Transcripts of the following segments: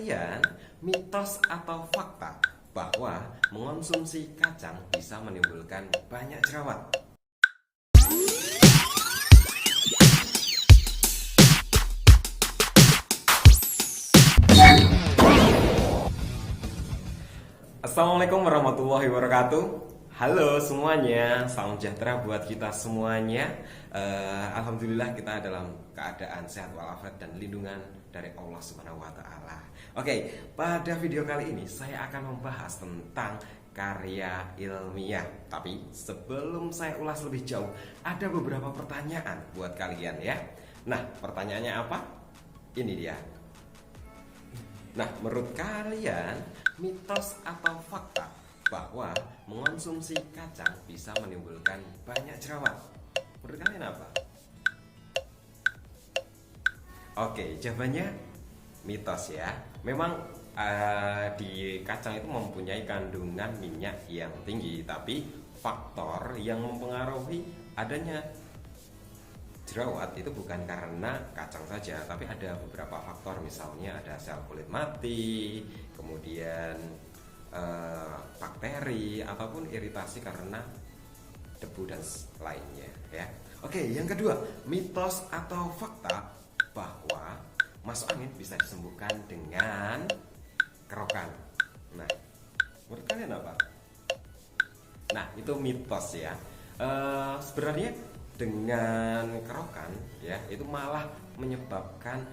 kalian mitos atau fakta bahwa mengonsumsi kacang bisa menimbulkan banyak jerawat? Assalamualaikum warahmatullahi wabarakatuh. Halo semuanya, salam sejahtera buat kita semuanya. Alhamdulillah kita dalam keadaan sehat walafiat dan lindungan dari Allah Subhanahu wa taala. Oke, pada video kali ini saya akan membahas tentang karya ilmiah. Tapi sebelum saya ulas lebih jauh, ada beberapa pertanyaan buat kalian ya. Nah, pertanyaannya apa? Ini dia. Nah, menurut kalian mitos atau fakta bahwa mengonsumsi kacang bisa menimbulkan banyak jerawat? Menurut kalian apa? Oke, jawabannya mitos ya. Memang di kacang itu mempunyai kandungan minyak yang tinggi, tapi faktor yang mempengaruhi adanya jerawat itu bukan karena kacang saja, tapi ada beberapa faktor. Misalnya ada sel kulit mati, kemudian bakteri ataupun iritasi karena debu dan lainnya ya. Oke, yang kedua, mitos atau fakta bahwa masuk angin bisa disembuhkan dengan kerokan. Nah, menurut kalian apa? Nah, itu mitos ya. Sebenarnya dengan kerokan ya, itu malah menyebabkan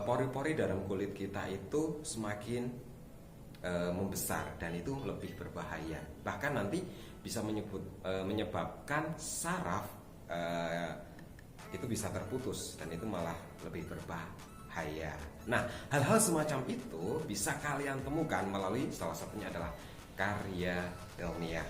pori-pori dalam kulit kita itu semakin membesar dan itu lebih berbahaya. Bahkan nanti bisa menyebabkan saraf itu bisa terputus dan itu malah lebih berbahaya. Nah, hal-hal semacam itu bisa kalian temukan melalui salah satunya adalah karya ilmiah.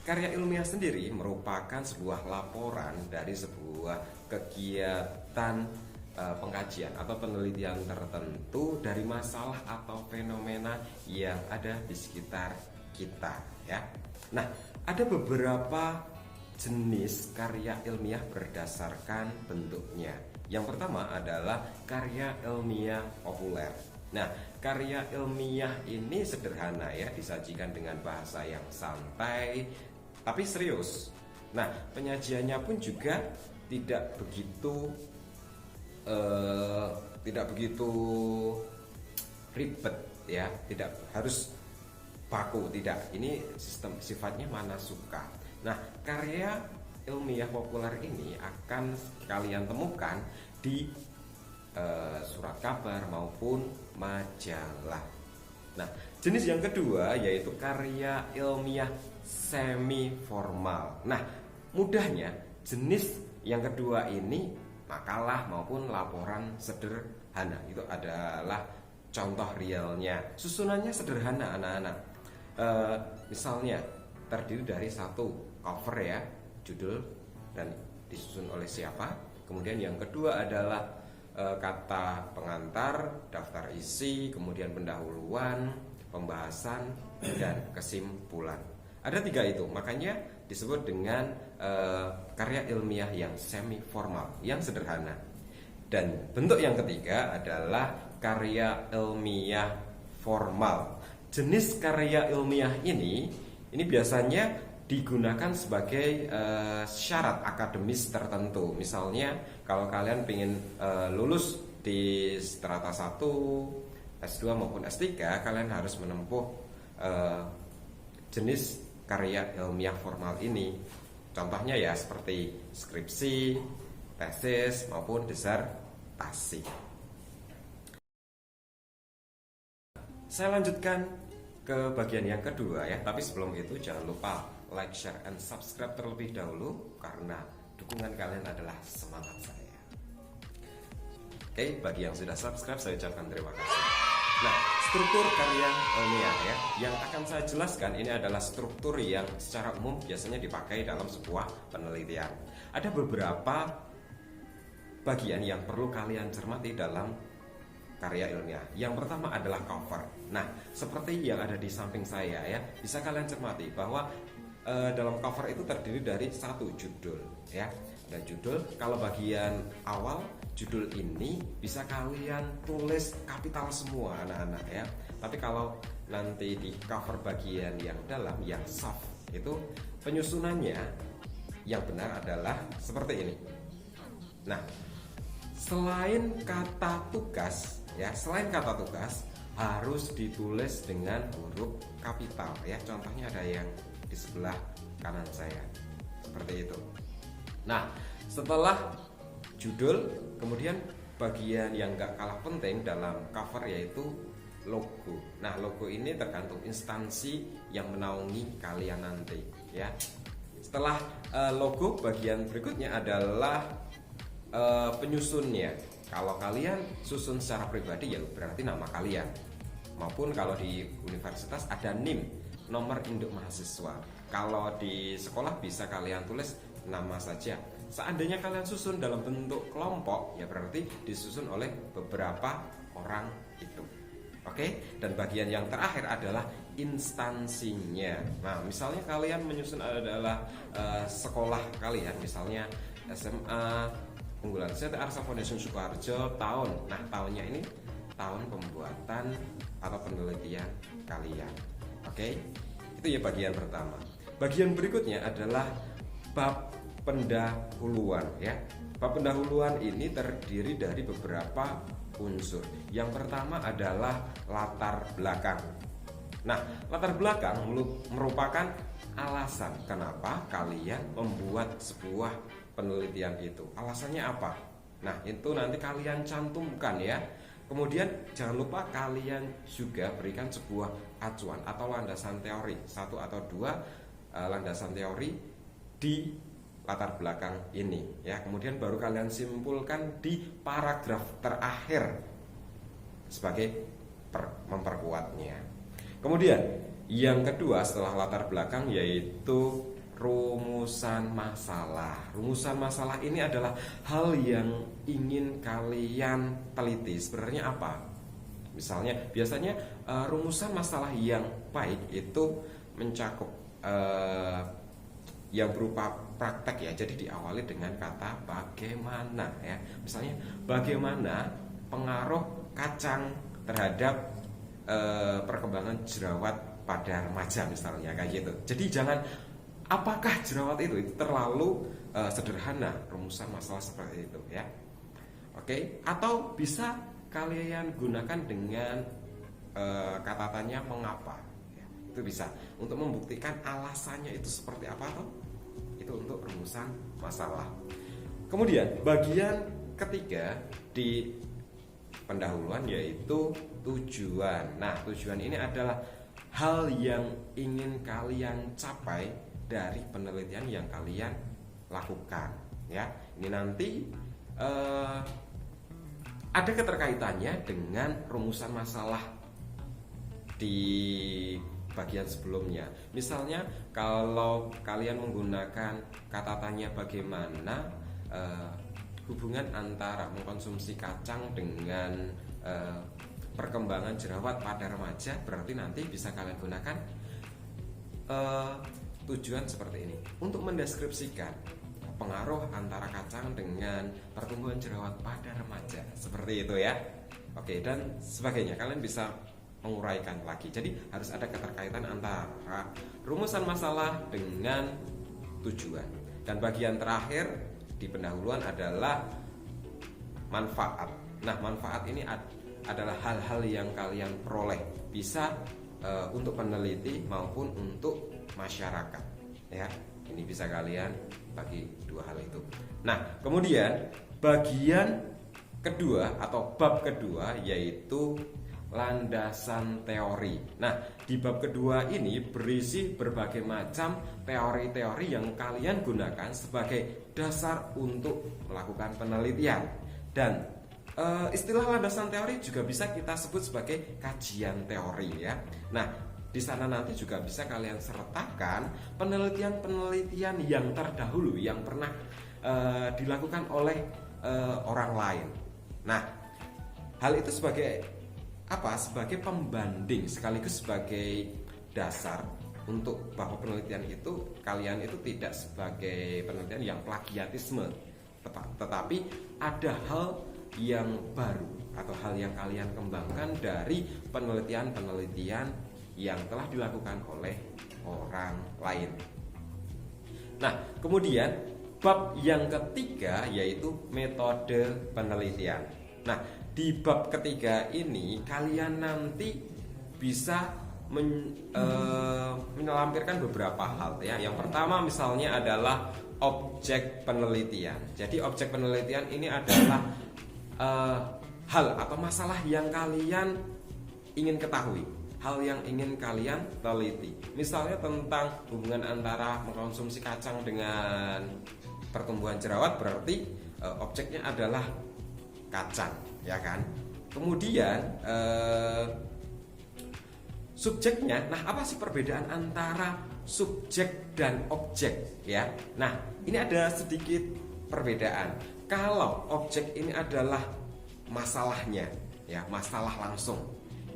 Karya ilmiah sendiri merupakan sebuah laporan dari sebuah kegiatan pengkajian atau penelitian tertentu dari masalah atau fenomena yang ada di sekitar kita ya. Nah, ada beberapa jenis karya ilmiah berdasarkan bentuknya. Yang pertama adalah karya ilmiah populer. Nah, karya ilmiah ini sederhana ya, disajikan dengan bahasa yang santai tapi serius. Nah, penyajiannya pun juga tidak begitu ribet ya, tidak harus baku, tidak. Ini sistem sifatnya mana suka. Nah, karya ilmiah populer ini akan kalian temukan di surat kabar maupun majalah. Nah, jenis yang kedua yaitu karya ilmiah semi formal. Nah, mudahnya jenis yang kedua ini makalah maupun laporan sederhana. Itu adalah contoh realnya. Susunannya sederhana anak-anak. Misalnya terdiri dari satu cover ya, judul dan disusun oleh siapa. Kemudian yang kedua adalah kata pengantar, daftar isi, kemudian pendahuluan, pembahasan, dan kesimpulan. Ada tiga itu, makanya disebut dengan karya ilmiah yang semi formal, yang sederhana. Dan bentuk yang ketiga adalah karya ilmiah formal. Jenis karya ilmiah ini biasanya digunakan sebagai syarat akademis tertentu. Misalnya kalau kalian ingin lulus di strata 1, S2 maupun S3, kalian harus menempuh jenis karya ilmiah formal ini. Contohnya ya seperti skripsi, tesis maupun disertasi. Saya lanjutkan ke bagian yang kedua ya, tapi sebelum itu jangan lupa like, share, and subscribe terlebih dahulu karena dukungan kalian adalah semangat saya. Oke, bagi yang sudah subscribe saya ucapkan terima kasih. Nah, struktur karya ilmiah ya, yang akan saya jelaskan ini adalah struktur yang secara umum biasanya dipakai dalam sebuah penelitian. Ada beberapa bagian yang perlu kalian cermati dalam karya ilmiah. Yang pertama adalah cover. Nah, seperti yang ada di samping saya ya, bisa kalian cermati bahwa dalam cover itu terdiri dari satu judul ya. Nah, judul, kalau bagian awal judul ini bisa kalian tulis kapital semua anak-anak ya. Tapi kalau nanti di cover bagian yang dalam, yang soft, itu penyusunannya yang benar adalah seperti ini. Nah, selain kata tugas ya, selain kata tugas harus ditulis dengan huruf kapital ya. Contohnya ada yang di sebelah kanan saya seperti itu. Nah, setelah judul, kemudian bagian yang gak kalah penting dalam cover yaitu logo. Nah, logo ini tergantung instansi yang menaungi kalian nanti ya. Setelah logo, bagian berikutnya adalah penyusunnya. Kalau kalian susun secara pribadi ya berarti nama kalian. Maupun kalau di universitas ada NIM, nomor induk mahasiswa. Kalau di sekolah bisa kalian tulis nama saja. Seandainya kalian susun dalam bentuk kelompok, ya berarti disusun oleh beberapa orang itu. Oke, dan bagian yang terakhir adalah instansinya. Nah, misalnya kalian menyusun adalah sekolah kalian, misalnya SMA Unggulan CT Arsa Foundation Sukoharjo tahun. Nah, tahunnya ini tahun pembuatan atau penelitian kalian. Oke, itu ya bagian pertama. Bagian berikutnya adalah bab pendahuluan ya. Bab pendahuluan ini terdiri dari beberapa unsur. Yang pertama adalah latar belakang. Nah, latar belakang merupakan alasan kenapa kalian membuat sebuah penelitian itu. Alasannya apa? Nah, itu nanti kalian cantumkan ya. Kemudian jangan lupa kalian juga berikan sebuah acuan atau landasan teori, satu atau dua landasan teori di latar belakang ini ya. Kemudian baru kalian simpulkan di paragraf terakhir sebagai memperkuatnya. Kemudian yang kedua setelah latar belakang yaitu rumusan masalah. Rumusan masalah ini adalah hal yang ingin kalian teliti. Sebenarnya apa? Misalnya biasanya rumusan masalah yang baik itu mencakup yang berupa praktek ya. Jadi diawali dengan kata bagaimana ya. Misalnya bagaimana pengaruh kacang terhadap perkembangan jerawat pada remaja misalnya kayak gitu. Jadi jangan apakah jerawat itu terlalu sederhana rumusan masalah seperti itu ya. Oke, atau bisa kalian gunakan dengan kata tanya mengapa ya. Itu bisa untuk membuktikan alasannya itu seperti apa tuh. Itu untuk rumusan masalah. Kemudian bagian ketiga di pendahuluan yaitu tujuan. Nah, tujuan ini adalah hal yang ingin kalian capai dari penelitian yang kalian lakukan ya. Ini nanti ada keterkaitannya dengan rumusan masalah di bagian sebelumnya. Misalnya kalau kalian menggunakan kata tanya bagaimana hubungan antara mengkonsumsi kacang dengan perkembangan jerawat pada remaja, berarti nanti bisa kalian gunakan tujuan seperti ini untuk mendeskripsikan pengaruh antara kacang dengan pertumbuhan jerawat pada remaja, seperti itu ya. Oke, dan sebagainya. Kalian bisa menguraikan lagi. Jadi harus ada keterkaitan antara rumusan masalah dengan tujuan. Dan bagian terakhir di pendahuluan adalah manfaat. Nah, manfaat ini adalah hal-hal yang kalian peroleh, bisa untuk peneliti maupun untuk masyarakat ya. Ini bisa kalian bagi dua hal itu. Nah, kemudian bagian kedua atau bab kedua yaitu landasan teori. Nah, di bab kedua ini berisi berbagai macam teori-teori yang kalian gunakan sebagai dasar untuk melakukan penelitian. Dan istilah landasan teori juga bisa kita sebut sebagai kajian teori ya. Nah, di sana nanti juga bisa kalian sertakan penelitian-penelitian yang terdahulu yang pernah dilakukan oleh orang lain. Nah, hal itu sebagai apa? Sebagai pembanding sekaligus sebagai dasar untuk bahwa penelitian itu kalian itu tidak sebagai penelitian yang plagiatisme tetapi ada hal yang baru atau hal yang kalian kembangkan dari penelitian-penelitian yang telah dilakukan oleh orang lain. Nah, kemudian bab yang ketiga yaitu metode penelitian. Nah, di bab ketiga ini kalian nanti bisa menyelampirkan beberapa hal ya. Yang pertama misalnya adalah objek penelitian. Jadi objek penelitian ini adalah hal atau masalah yang kalian ingin ketahui, hal yang ingin kalian teliti. Misalnya tentang hubungan antara mengkonsumsi kacang dengan pertumbuhan jerawat, berarti objeknya adalah kacang, ya kan? Kemudian subjeknya, nah apa sih perbedaan antara subjek dan objek ya? Nah, ini ada sedikit perbedaan. Kalau objek ini adalah masalahnya, ya masalah langsung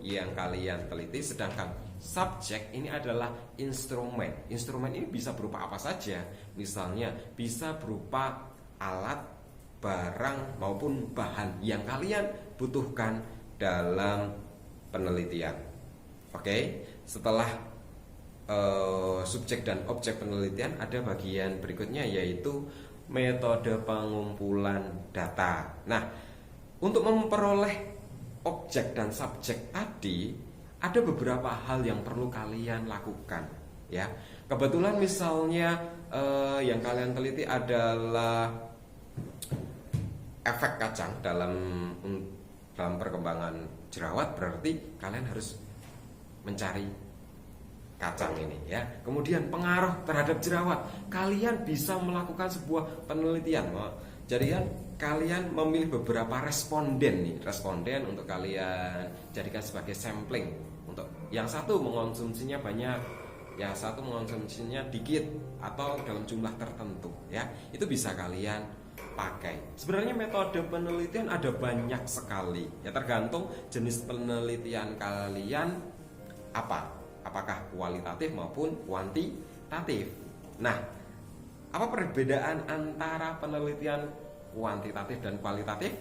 yang kalian teliti, sedangkan subjek ini adalah instrumen. Instrumen ini bisa berupa apa saja, misalnya bisa berupa alat, barang maupun bahan yang kalian butuhkan dalam penelitian. Oke, setelah subjek dan objek penelitian ada bagian berikutnya yaitu metode pengumpulan data. Nah, untuk memperoleh objek dan subjek tadi ada beberapa hal yang perlu kalian lakukan ya. Kebetulan misalnya yang kalian teliti adalah efek kacang dalam perkembangan jerawat, berarti kalian harus mencari kacang ini ya. Kemudian pengaruh terhadap jerawat, kalian bisa melakukan sebuah penelitian. Jadi kalian memilih beberapa responden untuk kalian jadikan sebagai sampling. Untuk yang satu mengonsumsinya banyak, yang satu mengonsumsinya dikit atau dalam jumlah tertentu ya. Itu bisa kalian pakai. Sebenarnya metode penelitian ada banyak sekali ya, tergantung jenis penelitian kalian apa. Apakah kualitatif maupun kuantitatif. Nah, apa perbedaan antara penelitian kuantitatif dan kualitatif?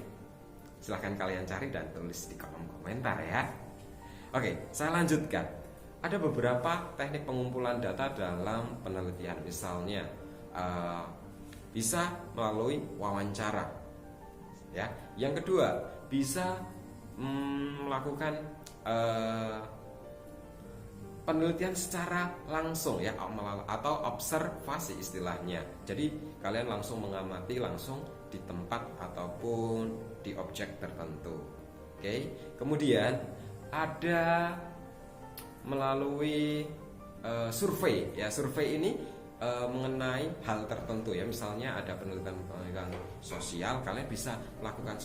Silahkan kalian cari dan tulis di kolom komentar ya. Oke, saya lanjutkan. Ada beberapa teknik pengumpulan data dalam penelitian. Misalnya bisa melalui wawancara ya. Yang kedua, bisa melakukan penelitian secara langsung ya, atau observasi istilahnya. Jadi kalian langsung mengamati langsung di tempat ataupun di objek tertentu. Oke. Kemudian ada melalui survei ya. Survei ini mengenai hal tertentu ya. Misalnya ada penelitian sosial, kalian bisa melakukan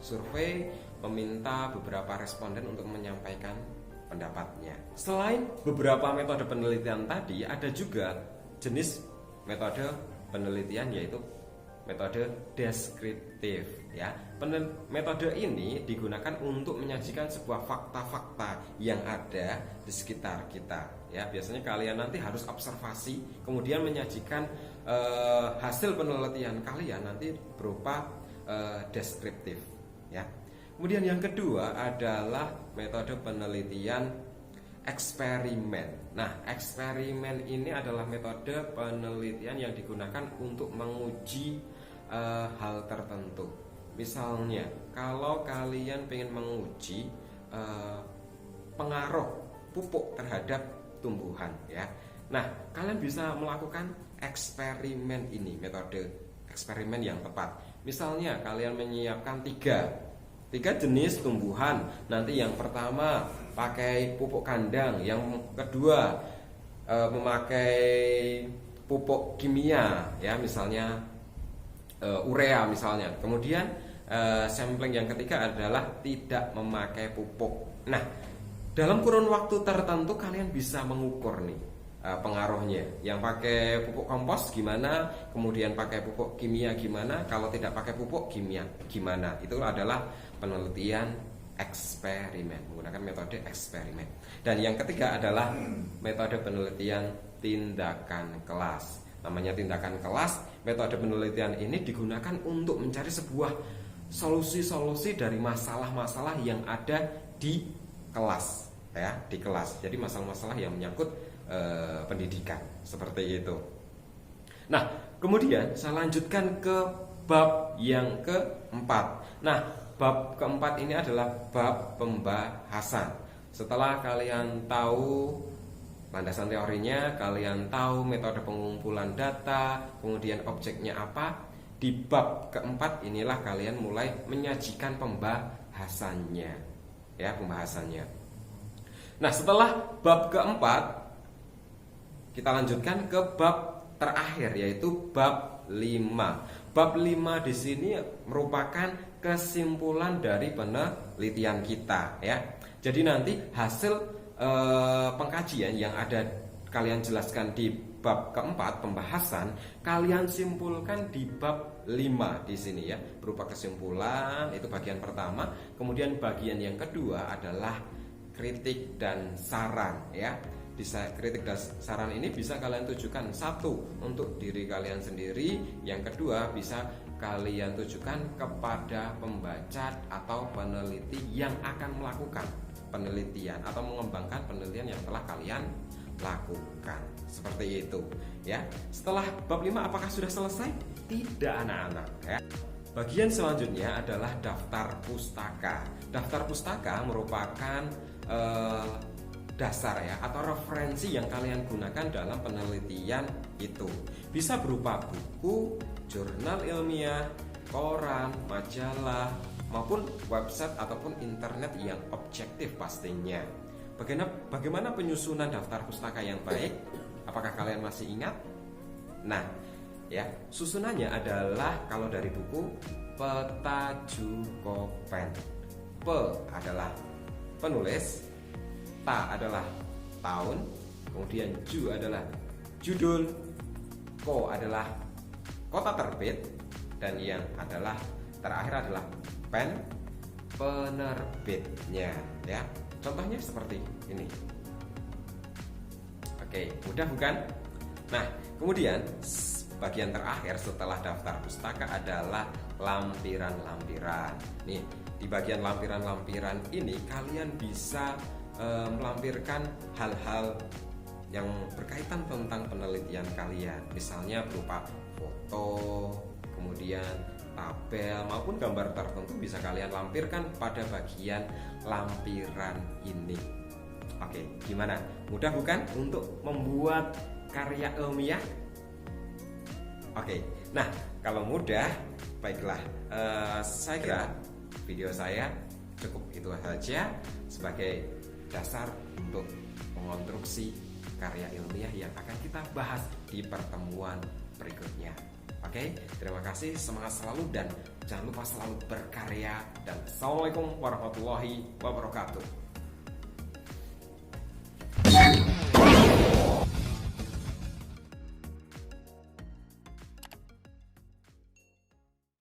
survei, meminta beberapa responden untuk menyampaikan pendapatnya. Selain beberapa metode penelitian tadi, ada juga jenis metode penelitian yaitu metode deskriptif ya. Metode ini digunakan untuk menyajikan sebuah fakta-fakta yang ada di sekitar kita ya. Biasanya kalian nanti harus observasi, kemudian menyajikan hasil penelitian kalian nanti berupa deskriptif ya. Kemudian yang kedua adalah metode penelitian eksperimen. Nah, eksperimen ini adalah metode penelitian yang digunakan untuk menguji hal tertentu. Misalnya, kalau kalian ingin menguji pengaruh pupuk terhadap tumbuhan ya. Nah, kalian bisa melakukan eksperimen ini, metode eksperimen yang tepat. Misalnya, kalian menyiapkan tiga jenis tumbuhan. Nanti yang pertama pakai pupuk kandang, yang kedua memakai pupuk kimia ya, misalnya urea misalnya. Kemudian sampling yang ketiga adalah tidak memakai pupuk. Nah, dalam kurun waktu tertentu kalian bisa mengukur nih pengaruhnya. Yang pakai pupuk kompos gimana, kemudian pakai pupuk kimia gimana, kalau tidak pakai pupuk kimia gimana. Itu adalah penelitian eksperimen, menggunakan metode eksperimen. Dan yang ketiga adalah metode penelitian tindakan kelas. namanya tindakan kelas. Metode penelitian ini digunakan untuk mencari sebuah solusi-solusi dari masalah-masalah yang ada di kelas, ya, di kelas. Jadi masalah-masalah yang menyangkut pendidikan, seperti itu. Nah, kemudian saya lanjutkan ke bab yang keempat. Nah, bab keempat ini adalah bab pembahasan. Setelah kalian tahu landasan teorinya, kalian tahu metode pengumpulan data, kemudian objeknya apa, di bab keempat inilah kalian mulai menyajikan pembahasannya, ya, pembahasannya. Nah, setelah bab keempat, kita lanjutkan ke bab terakhir, yaitu bab 5. Bab 5 di sini merupakan kesimpulan dari penelitian kita, ya. Jadi nanti hasil pengkajian yang ada kalian jelaskan di bab keempat pembahasan, kalian simpulkan di bab 5 di sini, ya, berupa kesimpulan. Itu bagian pertama. Kemudian bagian yang kedua adalah kritik dan saran, ya. Bisa kritik dan saran ini bisa kalian tujukan, satu untuk diri kalian sendiri, yang kedua bisa kalian tujukan kepada pembaca atau peneliti yang akan melakukan penelitian atau mengembangkan penelitian yang telah kalian lakukan. Seperti itu, ya. Setelah bab 5 apakah sudah selesai? Tidak, anak-anak, ya. Bagian selanjutnya adalah daftar pustaka. Daftar pustaka merupakan dasar, ya, atau referensi yang kalian gunakan dalam penelitian itu. Bisa berupa buku, jurnal ilmiah, koran, majalah, maupun website ataupun internet yang objektif pastinya. Bagaimana penyusunan daftar pustaka yang baik? Apakah kalian masih ingat? Nah, ya, susunannya adalah kalau dari buku peta Jukopen. P adalah penulis, ta adalah tahun, kemudian ju adalah judul, ko adalah kota terbit, dan yang adalah terakhir adalah pen penerbitnya, ya. Contohnya seperti ini. Oke, mudah bukan? Nah, kemudian bagian terakhir setelah daftar pustaka adalah lampiran-lampiran. Nih, di bagian lampiran-lampiran ini kalian bisa melampirkan hal-hal yang berkaitan tentang penelitian kalian. Misalnya berupa foto, kemudian tabel maupun gambar tertentu bisa kalian lampirkan pada bagian lampiran ini. Oke, gimana? Mudah bukan untuk membuat karya ilmiah? Oke, nah kalau mudah, baiklah, saya kira video saya cukup itu saja sebagai dasar untuk mengonstruksi karya ilmiah yang akan kita bahas di pertemuan berikutnya. Oke, terima kasih, semangat selalu dan jangan lupa selalu berkarya, dan assalamualaikum warahmatullahi wabarakatuh.